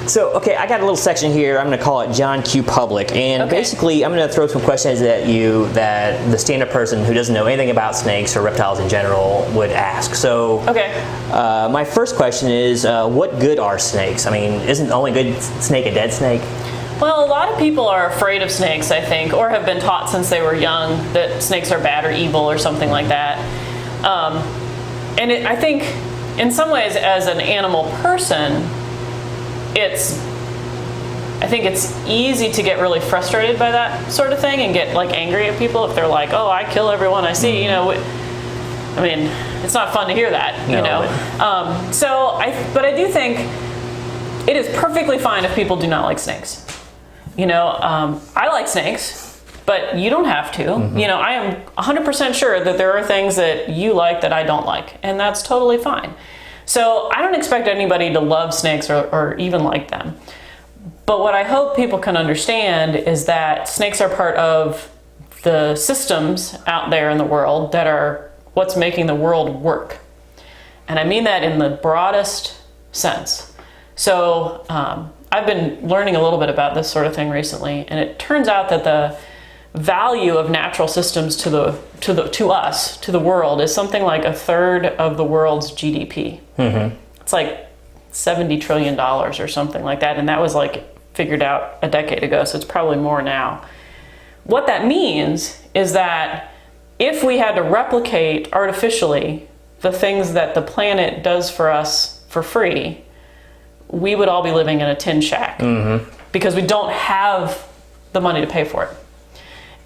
So, okay, I got a little section here. I'm going to call it John Q. Public, and basically, I'm going to throw some questions at you that the standard person who doesn't know anything about snakes or reptiles in general would ask. So, my first question is, what good are snakes? I mean, isn't the only good snake a dead snake? Well, a lot of people are afraid of snakes, I think, or have been taught since they were young that snakes are bad or evil or something like that. I think, in some ways, as an animal person, I think it's easy to get really frustrated by that sort of thing and get like angry at people if they're like, oh, I kill everyone I see, you know. I mean, it's not fun to hear that, you know. But I do think it is perfectly fine if people do not like snakes. You know, I like snakes, but you don't have to. You know, I am 100% sure that there are things that you like that I don't like, and that's totally fine. So I don't expect anybody to love snakes or even like them. But what I hope people can understand is that snakes are part of the systems out there in the world that are what's making the world work. And I mean that in the broadest sense. So I've been learning a little bit about this sort of thing recently, and it turns out that the value of natural systems to the world is something like a third of the world's GDP. It's like $70 trillion or something like that, and that was like figured out a decade ago, so it's probably more now. What that means is that if we had to replicate artificially the things that the planet does for us for free, we would all be living in a tin shack because we don't have the money to pay for it.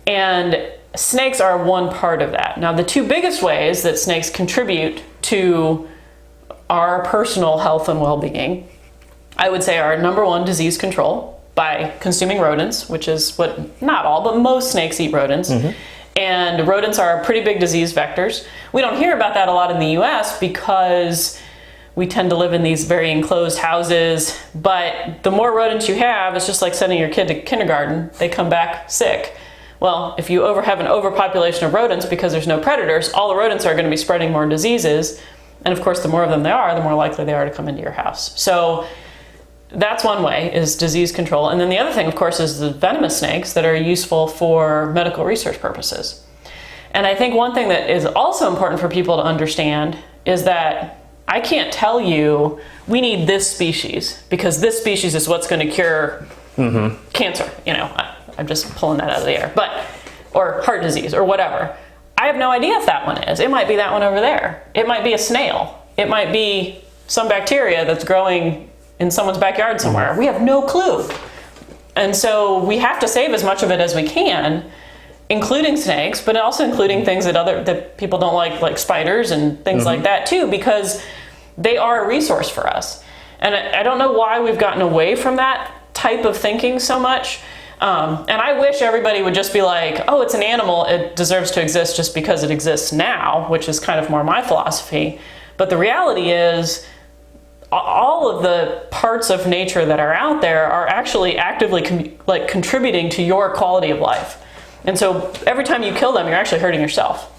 And snakes are one part of that. Now, the two biggest ways that snakes contribute to our personal health and well-being, I would say, are number one, disease control by consuming rodents, which is what, not all, but most snakes eat rodents. And rodents are pretty big disease vectors. We don't hear about that a lot in the US because we tend to live in these very enclosed houses, but the more rodents you have, it's just like sending your kid to kindergarten. They come back sick. Well, if you have an overpopulation of rodents because there's no predators, all the rodents are going to be spreading more diseases. And of course, the more of them there are, the more likely they are to come into your house. So that's one way, is disease control. And then the other thing, of course, is the venomous snakes that are useful for medical research purposes. And I think one thing that is also important for people to understand is that I can't tell you, we need this species because this species is what's going to cure cancer. You know, I'm just pulling that out of the air, or heart disease or whatever. I have no idea if that one is. It might be that one over there. It might be a snail. It might be some bacteria that's growing in someone's backyard somewhere. We have no clue. And so we have to save as much of it as we can, including snakes, but also including things that people don't like spiders and things like that too, because they are a resource for us. And I don't know why we've gotten away from that type of thinking so much. And I wish everybody would just be like, oh, it's an animal, it deserves to exist just because it exists now, which is kind of more my philosophy. But the reality is, all of the parts of nature that are out there are actually actively contributing to your quality of life. And so every time you kill them, you're actually hurting yourself.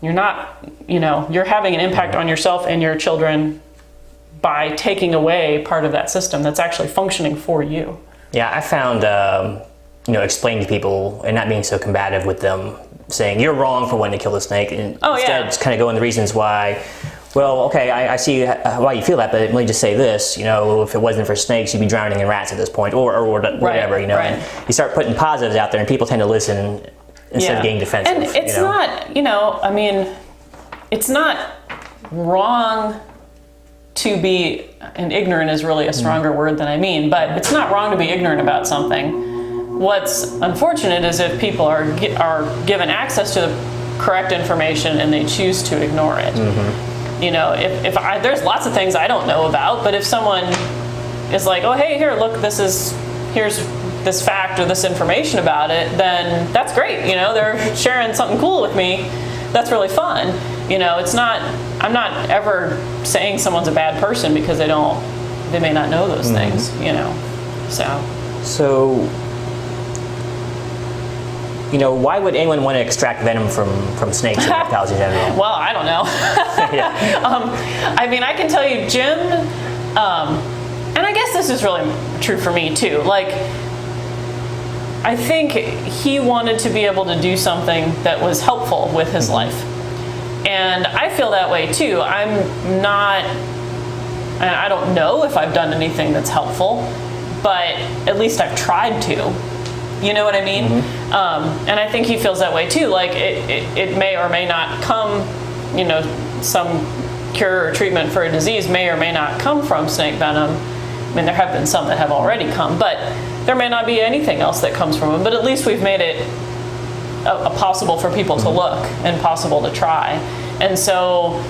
You're not, you're having an impact on yourself and your children by taking away part of that system that's actually functioning for you. Yeah, I found, explaining to people and not being so combative with them, saying you're wrong for wanting to kill the snake, and instead just kind of go into the reasons why. Well, okay, I see why you feel that, but let me just say this, if it wasn't for snakes, you'd be drowning in rats at this point, or whatever, And you start putting positives out there, and people tend to listen instead of getting defensive. And it's not, it's not wrong to be, and ignorant is really a stronger word than I mean, but it's not wrong to be ignorant about something. What's unfortunate is if people are given access to the correct information and they choose to ignore it. If there's lots of things I don't know about, but if someone is like, oh, hey, here's this fact or this information about it, then that's great. They're sharing something cool with me. That's really fun. I'm not ever saying someone's a bad person because they may not know those things, So, why would anyone want to extract venom from snakes and reptiles in general? Well, I don't know. I can tell you, Jim and I guess this is really true for me too. Like, I think he wanted to be able to do something that was helpful with his life. And I feel that way too. I don't know if I've done anything that's helpful, but at least I've tried to. You know what I mean? And I think he feels that way too. Like, it may or may not come, some cure or treatment for a disease may or may not come from snake venom. I mean, there have been some that have already come, but there may not be anything else that comes from them. But at least we've made it possible for people to look and possible to try. And so,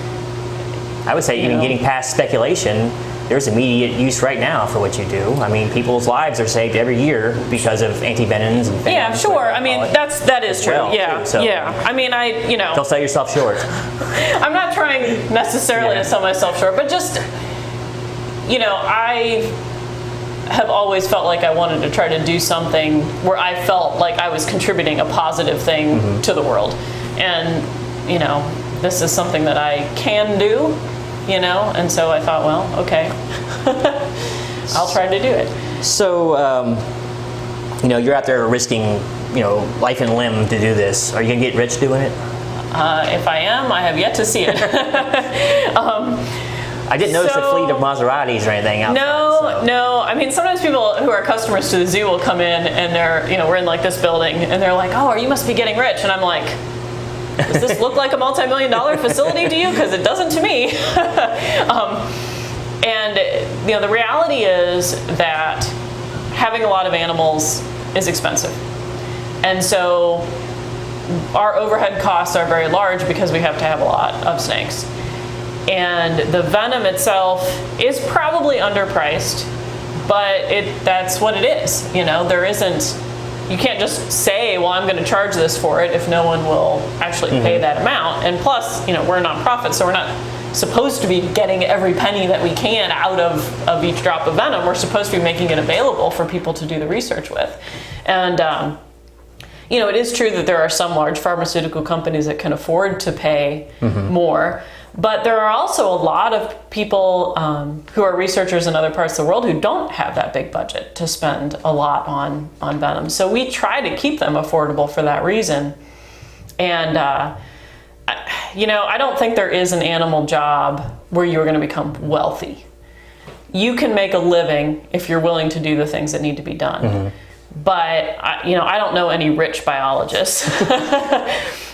I would say even getting past speculation, there's immediate use right now for what you do. I mean, people's lives are saved every year because of antivenoms and venoms. Yeah, sure. I mean, that is true. Well, yeah, too, so yeah. I mean, don't sell yourself short. I'm not trying necessarily to sell myself short, but just, I have always felt like I wanted to try to do something where I felt like I was contributing a positive thing to the world. And, this is something that I can do, and so I thought, well, okay, I'll try to do it. So, you're out there risking, life and limb to do this. Are you going to get rich doing it? If I am, I have yet to see it. I didn't notice a fleet of Maseratis or anything out there. No. I mean, sometimes people who are customers to the zoo will come in and they're, we're in like this building and they're like, oh, you must be getting rich. And I'm like, does this look like a multi-million-dollar facility to you? Because it doesn't to me. And the reality is that having a lot of animals is expensive. And so our overhead costs are very large because we have to have a lot of snakes. And the venom itself is probably underpriced, but that's what it is. You can't just say, well, I'm going to charge this for it if no one will actually pay that amount. And plus, we're a nonprofit, so we're not supposed to be getting every penny that we can out of each drop of venom. We're supposed to be making it available for people to do the research with. And, it is true that there are some large pharmaceutical companies that can afford to pay more. But there are also a lot of people who are researchers in other parts of the world who don't have that big budget to spend a lot on venom. So we try to keep them affordable for that reason. And, I don't think there is an animal job where you're going to become wealthy. You can make a living if you're willing to do the things that need to be done. But, I don't know any rich biologists.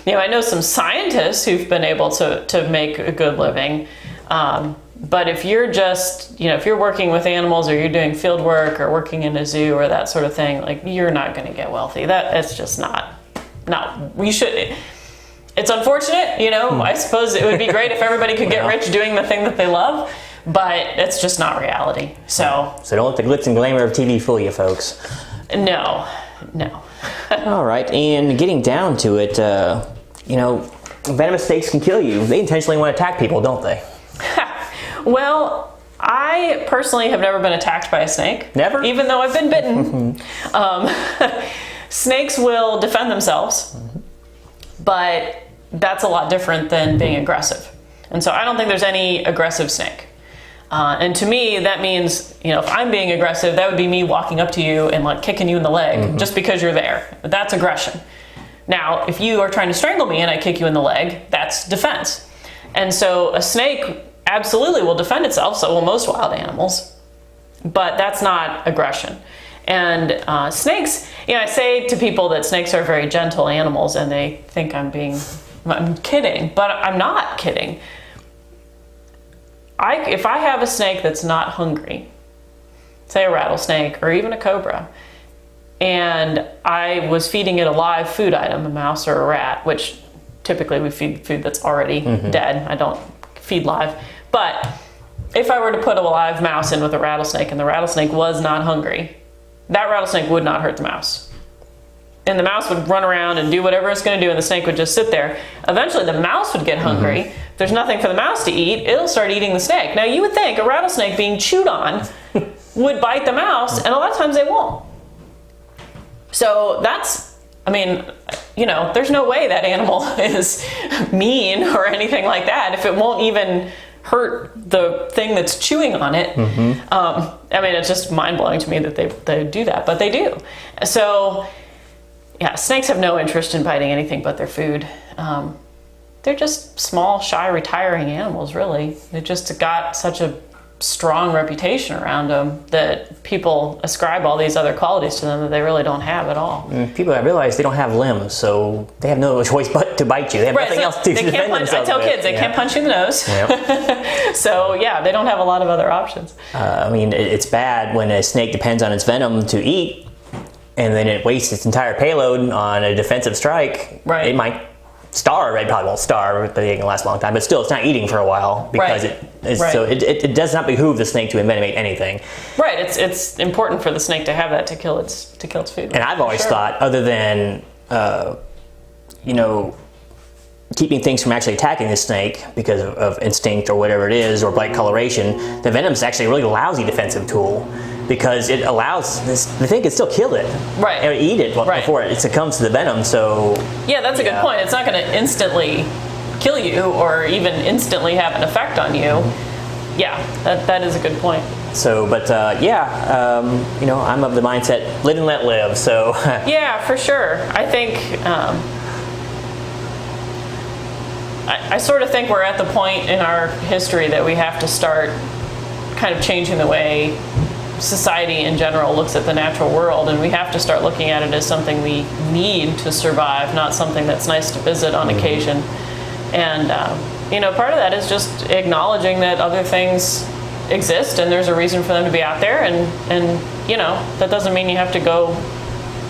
I know some scientists who've been able to make a good living. But if you're just, if you're working with animals or you're doing field work or working in a zoo or that sort of thing, like, you're not going to get wealthy. It's just not, we should, it's unfortunate, I suppose it would be great if everybody could get rich doing the thing that they love, but it's just not reality. So don't let the glitz and glamour of TV fool you, folks. No. All right, and getting down to it, venomous snakes can kill you. They intentionally want to attack people, don't they? Well, I personally have never been attacked by a snake. Never? Even though I've been bitten. Snakes will defend themselves, but that's a lot different than being aggressive. And so I don't think there's any aggressive snake. And to me, that means, if I'm being aggressive, that would be me walking up to you and like kicking you in the leg just because you're there. That's aggression. Now, if you are trying to strangle me and I kick you in the leg, that's defense. And so a snake absolutely will defend itself, so will most wild animals, but that's not aggression. And snakes, I say to people that snakes are very gentle animals and they think I'm kidding, but I'm not kidding. If I have a snake that's not hungry, say a rattlesnake or even a cobra, and I was feeding it a live food item, a mouse or a rat, which typically we feed food that's already dead. I don't feed live. But if I were to put a live mouse in with a rattlesnake and the rattlesnake was not hungry, that rattlesnake would not hurt the mouse. And the mouse would run around and do whatever it's going to do, and the snake would just sit there. Eventually, the mouse would get hungry. If there's nothing for the mouse to eat, it'll start eating the snake. Now, you would think a rattlesnake being chewed on would bite the mouse, and a lot of times they won't. So there's no way that animal is mean or anything like that if it won't even hurt the thing that's chewing on it. I mean, it's just mind-blowing to me that they do that, but they do. So yeah, snakes have no interest in biting anything but their food. They're just small, shy, retiring animals, really. They just got such a strong reputation around them that people ascribe all these other qualities to them that they really don't have at all. People have realized they don't have limbs, so they have no choice but to bite you. They have nothing else to defend themselves. I tell kids they can't punch you in the nose. Yep. So yeah, they don't have a lot of other options. I mean, it's bad when a snake depends on its venom to eat, and then it wastes its entire payload on a defensive strike. Right. It might starve. It probably won't starve, but it can last a long time. But still, it's not eating for a while because so it does not behoove the snake to envenomate anything. Right. It's important for the snake to have that to kill its food. And I've always thought, other than keeping things from actually attacking the snake because of instinct or whatever it is, or blight coloration, the venom is actually a really lousy defensive tool. Because it allows the thing can still kill it, right? Or eat it before it succumbs to the venom. So yeah, that's a good point. It's not going to instantly kill you or even instantly have an effect on you. Yeah, that is a good point. So, but I'm of the mindset live and let live. So yeah, for sure. I think I sort of think we're at the point in our history that we have to start kind of changing the way society in general looks at the natural world, and we have to start looking at it as something we need to survive, not something that's nice to visit on occasion. And part of that is just acknowledging that other things exist and there's a reason for them to be out there, and that doesn't mean you have to go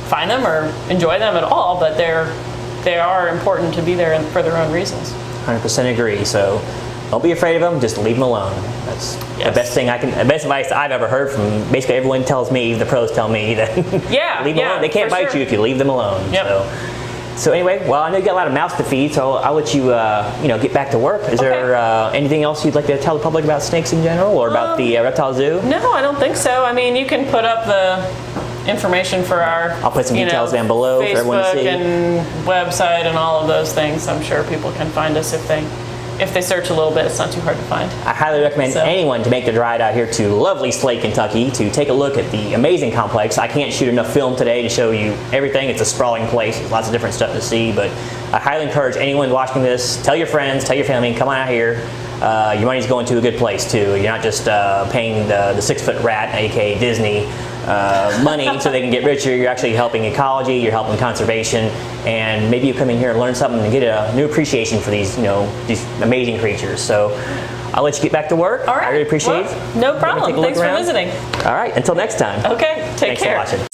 find them or enjoy them at all, but they are important to be there for their own reasons. 100% agree. So don't be afraid of them. Just leave them alone. That's the best thing the best advice I've ever heard from basically everyone tells me. The pros tell me that leave them alone. They can't bite you if you leave them alone. Yep. So anyway, well, I know you got a lot of mouths to feed, so I'll let you get back to work. Is there anything else you'd like to tell the public about snakes in general, or about the reptile zoo? No, I don't think so. I mean, you can put up the information for our I'll put some details down below Facebook for everyone to see. And website and all of those things. I'm sure people can find us if they search a little bit. It's not too hard to find. I highly recommend anyone to make the ride out here to lovely Slate, Kentucky to take a look at the amazing complex. I can't shoot enough film today to show you everything. It's a sprawling place. There's lots of different stuff to see, but I highly encourage anyone watching this, tell your friends, tell your family, come on out here. Your money's going to a good place too. You're not just paying the 6-foot rat, aka Disney, money so they can get richer. You're actually helping ecology, you're helping conservation, and maybe you come in here and learn something and get a new appreciation for these amazing creatures. So I'll let you get back to work. All right. I really appreciate it. No problem. Thanks for visiting. All right. Until next time. Okay. Take care. Thanks for watching.